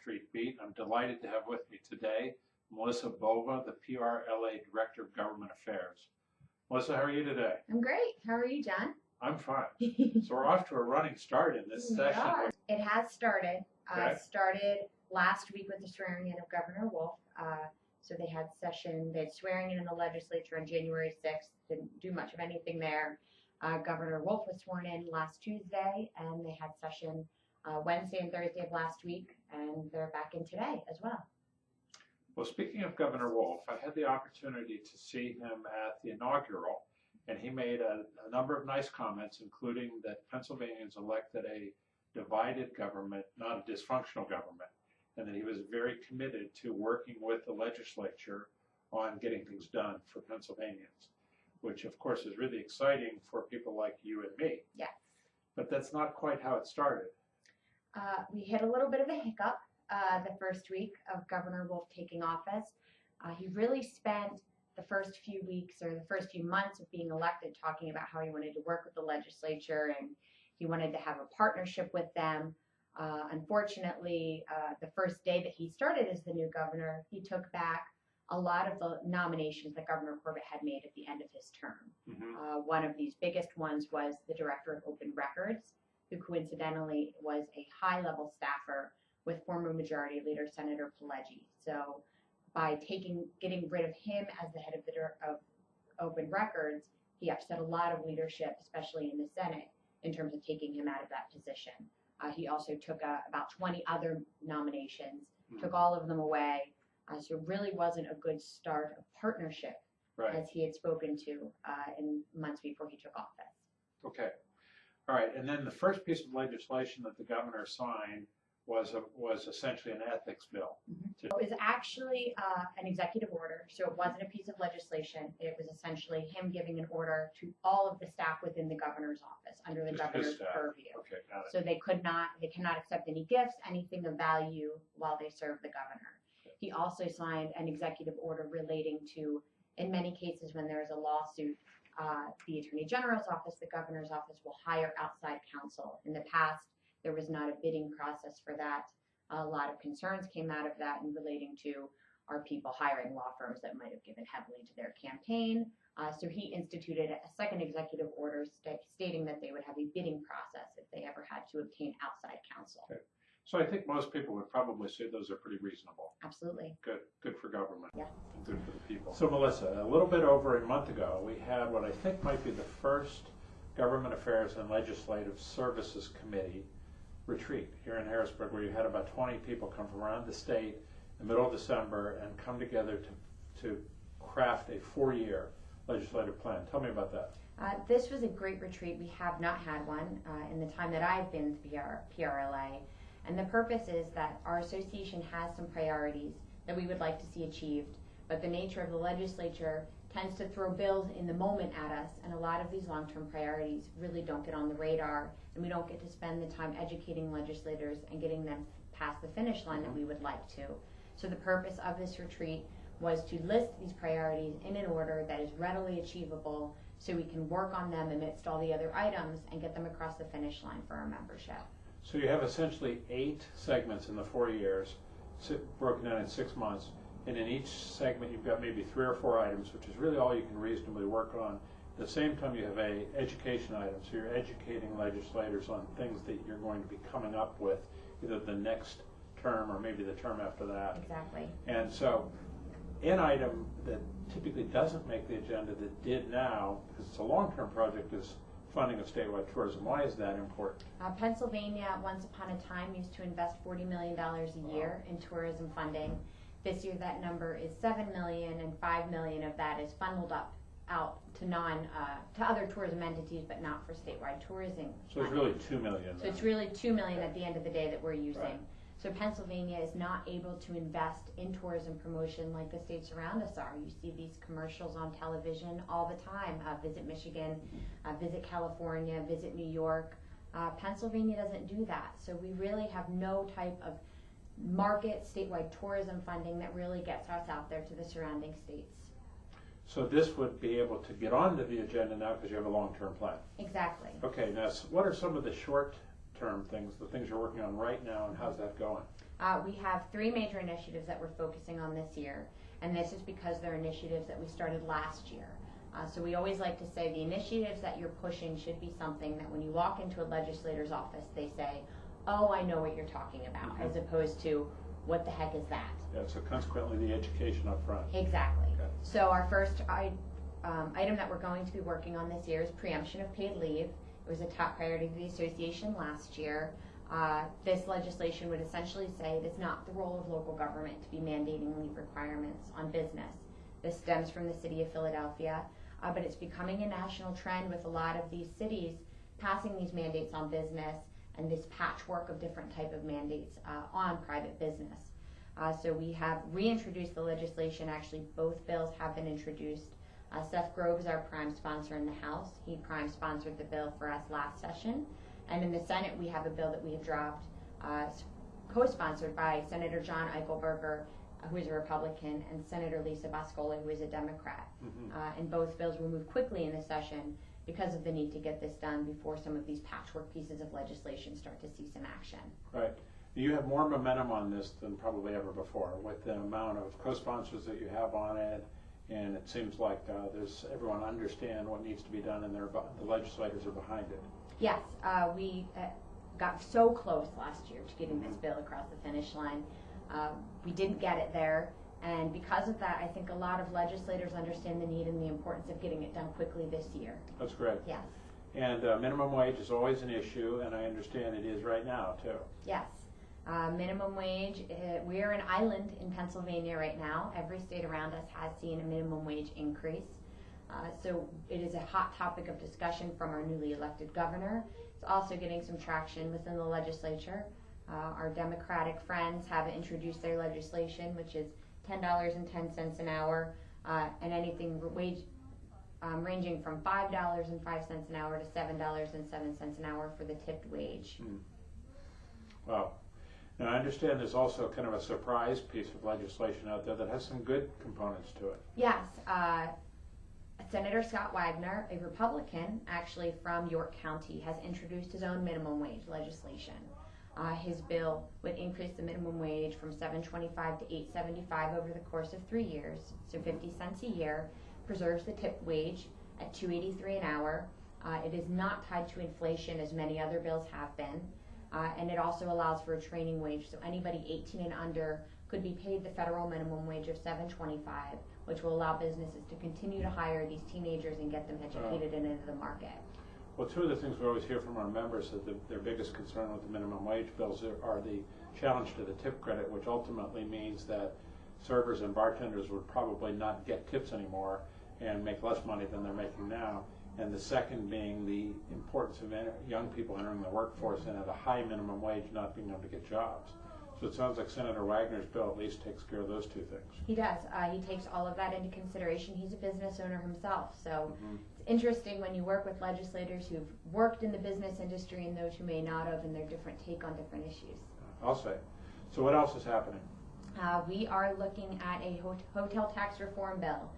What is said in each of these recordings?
Longstreet Beat. I'm delighted to have with me today Melissa Bova, the PRLA Director of Government Affairs. Melissa, how are you today? I'm great. How are you, John? I'm fine. So we're off to a running start in this session. It has started. Okay. Started last week with the swearing in of Governor Wolf. So they had swearing in the legislature on January 6th. Didn't do much of anything there. Governor Wolf was sworn in last Tuesday, and they had session Wednesday and Thursday of last week, and they're back in today as well. Well, speaking of Governor Wolf, I had the opportunity to see him at the inaugural, and he made a number of nice comments, including that Pennsylvanians elected a divided government, not a dysfunctional government, and that he was very committed to working with the legislature on getting things done for Pennsylvanians, which of course is really exciting for people like you and me. Yes. But that's not quite how it started. We hit a little bit of a hiccup the first week of Governor Wolf taking office. He really spent the first few weeks or the first few months of being elected talking about how he wanted to work with the legislature and he wanted to have a partnership with them. Unfortunately, the first day that he started as the new governor, he took back a lot of the nominations that Governor Corbett had made at the end of his term. Mm-hmm. One of these biggest ones was the Director of Open Records, who coincidentally was a high-level staffer with former Majority Leader Senator Pileggi. So by getting rid of him as the head of Open Records, he upset a lot of leadership, especially in the Senate, in terms of taking him out of that position. He also took about 20 other nominations, took all of them away. So it really wasn't a good start of partnership, right, as he had spoken to in months before he took office. Okay. All right. And then the first piece of legislation that the governor signed was essentially an ethics bill. It was actually an executive order, so it wasn't a piece of legislation. It was essentially him giving an order to all of the staff within the governor's office under the Just governor's purview. Okay, got it. So they cannot accept any gifts, anything of value while they serve the governor. He also signed an executive order relating to, in many cases when there is a lawsuit, the Attorney General's office, the governor's office will hire outside counsel. In the past, there was not a bidding process for that. A lot of concerns came out of that in relating to are people hiring law firms that might have given heavily to their campaign. So he instituted a second executive order stating that they would have a bidding process if they ever had to obtain outside counsel. Okay. So I think most people would probably say those are pretty reasonable. Absolutely. Good for government. Yeah. And good for the people. So Melissa, a little bit over a month ago, we had what I think might be the first Government Affairs and Legislative Services Committee retreat here in Harrisburg, where you had about 20 people come from around the state in the middle of December and come together to craft a 4-year legislative plan. Tell me about that. This was a great retreat. We have not had one in the time that I've been to PRLA. And the purpose is that our association has some priorities that we would like to see achieved, but the nature of the legislature tends to throw bills in the moment at us, and a lot of these long-term priorities really don't get on the radar, and we don't get to spend the time educating legislators and getting them past the finish line that we would like to. So the purpose of this retreat was to list these priorities in an order that is readily achievable so we can work on them amidst all the other items and get them across the finish line for our membership. So you have essentially 8 segments in the 4 years, broken down in 6 months, and in each segment you've got maybe 3 or 4 items, which is really all you can reasonably work on. At the same time, you have a education item, so you're educating legislators on things that you're going to be coming up with either the next term or maybe the term after that. Exactly. And so an item that typically doesn't make the agenda that did now, because it's a long-term project, is funding of statewide tourism. Why is that important? Pennsylvania, once upon a time, used to invest $40 million a year in tourism funding. This year, that number is $7 million, and $5 million of that is funneled out to other tourism entities, but not for statewide tourism. So it's really $2 million. So it's really $2 million at the end of the day that we're using. Right. So Pennsylvania is not able to invest in tourism promotion like the states around us are. You see these commercials on television all the time. Visit Michigan, visit California, visit New York. Pennsylvania doesn't do that. So we really have no type of market statewide tourism funding that really gets us out there to the surrounding states. So this would be able to get onto the agenda now because you have a long-term plan. Exactly. Okay, now what are some of the short-term things, the things you're working on right now, and how's that going? We have three major initiatives that we're focusing on this year, and this is because they're initiatives that we started last year. So we always like to say the initiatives that you're pushing should be something that when you walk into a legislator's office, they say, oh, I know what you're talking about, as opposed to, what the heck is that? Yeah, so consequently the education up front. Exactly. Okay. So our first item that we're going to be working on this year is preemption of paid leave. It was a top priority of the association last year. This legislation would essentially say it is not the role of local government to be mandating leave requirements on business. This stems from the city of Philadelphia, but it's becoming a national trend with a lot of these cities passing these mandates on business and this patchwork of different type of mandates on private business. So we have reintroduced the legislation. Actually, both bills have been introduced. Seth Grove is our prime sponsor in the House. He prime sponsored the bill for us last session. And in the Senate, we have a bill that we have dropped, co-sponsored by Senator John Eichelberger, who is a Republican, and Senator Lisa Boscoli, who is a Democrat. And both bills will move quickly in this session because of the need to get this done before some of these patchwork pieces of legislation start to see some action. Right. You have more momentum on this than probably ever before with the amount of co-sponsors that you have on it, and it seems like everyone understand what needs to be done, and the legislators are behind it. Yes, we got so close last year to getting this bill across the finish line. We didn't get it there, and because of that, I think a lot of legislators understand the need and the importance of getting it done quickly this year. That's correct. Yes. And minimum wage is always an issue, and I understand it is right now, too. Yes. Minimum wage, we're an island in Pennsylvania right now. Every state around us has seen a minimum wage increase. So it is a hot topic of discussion from our newly elected governor. It's also getting some traction within the legislature. Our Democratic friends have introduced their legislation, which is $10.10 an hour, and anything wage ranging from $5.05 an hour to $7.07 an hour for the tipped wage. Wow. Now, I understand there's also kind of a surprise piece of legislation out there that has some good components to it. Yes. Senator Scott Wagner, a Republican actually from York County, has introduced his own minimum wage legislation. His bill would increase the minimum wage from $7.25 to $8.75 over the course of 3 years, so 50 cents a year, preserves the tipped wage at $2.83 an hour. It is not tied to inflation as many other bills have been. And it also allows for a training wage, so anybody 18 and under could be paid the federal minimum wage of $7.25, which will allow businesses to continue to hire these teenagers and get them educated and into the market. Well, two of the things we always hear from our members is that their biggest concern with the minimum wage bills are the challenge to the tip credit, which ultimately means that servers and bartenders would probably not get tips anymore and make less money than they're making now. And the second being the importance of young people entering the workforce and at a high minimum wage not being able to get jobs. So it sounds like Senator Wagner's bill at least takes care of those two things. He does. He takes all of that into consideration. He's a business owner himself. So it's interesting when you work with legislators who've worked in the business industry and those who may not have, and their different take on different issues. I'll say. So what else is happening? We are looking at a hotel tax reform bill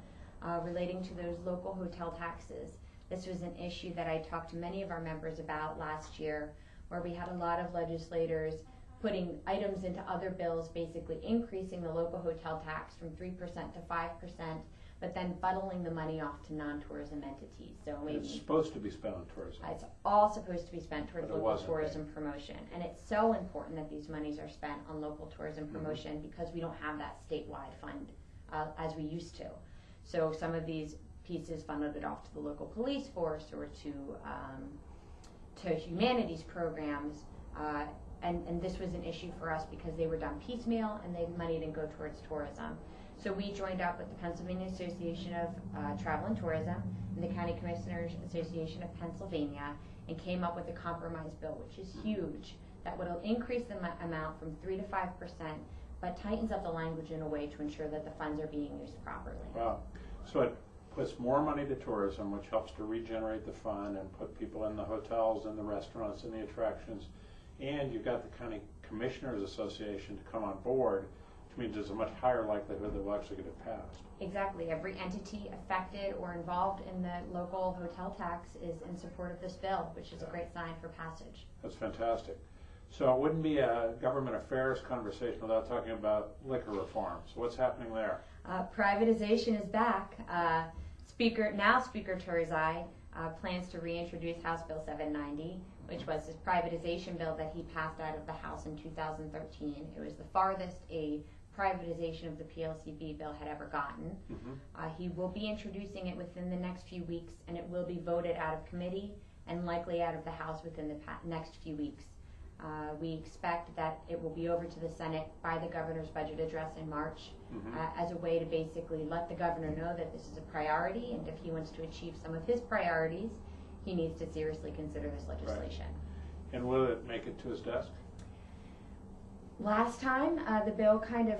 relating to those local hotel taxes. This was an issue that I talked to many of our members about last year, where we had a lot of legislators putting items into other bills, basically increasing the local hotel tax from 3% to 5%, but then funneling the money off to non-tourism entities. So maybe it's supposed to be spent on tourism. It's all supposed to be spent towards local tourism promotion. And it's so important that these monies are spent on local tourism promotion because we don't have that statewide fund as we used to. So some of these pieces funneled it off to the local police force or to humanities programs, and this was an issue for us because they were done piecemeal and the money didn't go towards tourism. So we joined up with the Pennsylvania Association of Travel and Tourism and the County Commissioners Association of Pennsylvania and came up with a compromise bill, which is huge, that would increase the amount from 3 to 5%, but tightens up the language in a way to ensure that the funds are being used properly. Wow. So it puts more money to tourism, which helps to regenerate the fund and put people in the hotels and the restaurants and the attractions. And you've got the County Commissioners Association to come on board, which means there's a much higher likelihood that we'll actually get it passed. Exactly. Every entity affected or involved in the local hotel tax is in support of this bill, which is a great sign for passage. That's fantastic. So it wouldn't be a government affairs conversation without talking about liquor reform. So what's happening there? Privatization is back. Speaker Turzai plans to reintroduce House Bill 790, which was his privatization bill that he passed out of the House in 2013. It was the farthest a privatization of the PLCB bill had ever gotten. He will be introducing it within the next few weeks, and it will be voted out of committee and likely out of the House within the next few weeks. We expect that it will be over to the Senate by the governor's budget address in March as a way to basically let the governor know that this is a priority, and if he wants to achieve some of his priorities, he needs to seriously consider this legislation. Right. And will it make it to his desk? Last time, the bill kind of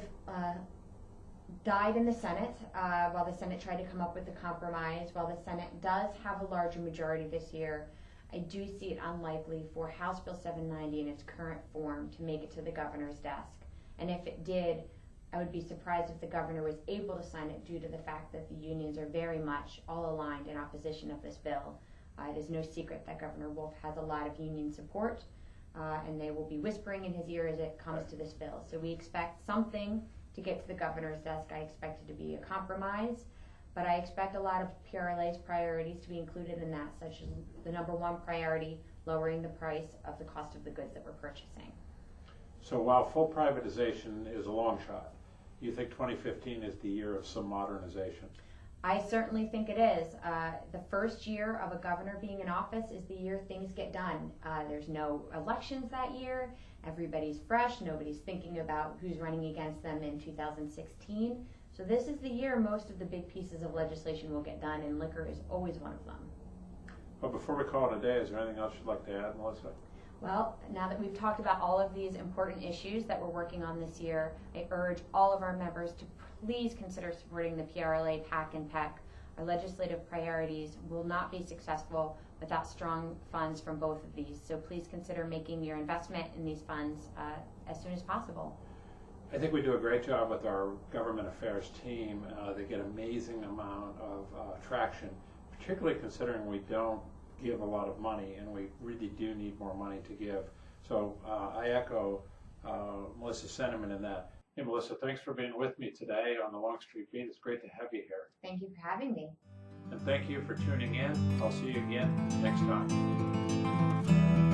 died in the Senate while the Senate tried to come up with a compromise. While the Senate does have a larger majority this year, I do see it unlikely for House Bill 790 in its current form to make it to the governor's desk. And if it did, I would be surprised if the governor was able to sign it due to the fact that the unions are very much all aligned in opposition of this bill. It is no secret that Governor Wolf has a lot of union support, and they will be whispering in his ear as it comes to this bill. So we expect something to get to the governor's desk. I expect it to be a compromise, but I expect a lot of PRLA's priorities to be included in that, such as the number one priority, lowering the price of the cost of the goods that we're purchasing. So while full privatization is a long shot, you think 2015 is the year of some modernization? I certainly think it is. The first year of a governor being in office is the year things get done. There's no elections that year. Everybody's fresh. Nobody's thinking about who's running against them in 2016. So this is the year most of the big pieces of legislation will get done, and liquor is always one of them. Well, before we call it a day, is there anything else you'd like to add, Melissa? Well, now that we've talked about all of these important issues that we're working on this year, I urge all of our members to please consider supporting the PRLA, PAC, and PEC. Our legislative priorities will not be successful without strong funds from both of these. So please consider making your investment in these funds as soon as possible. I think we do a great job with our government affairs team. They get amazing amount of traction, particularly considering we don't give a lot of money, and we really do need more money to give. So I echo Melissa's sentiment in that. Hey, Melissa, thanks for being with me today on the Longstreet Beat. It's great to have you here. Thank you for having me. And thank you for tuning in. I'll see you again next time.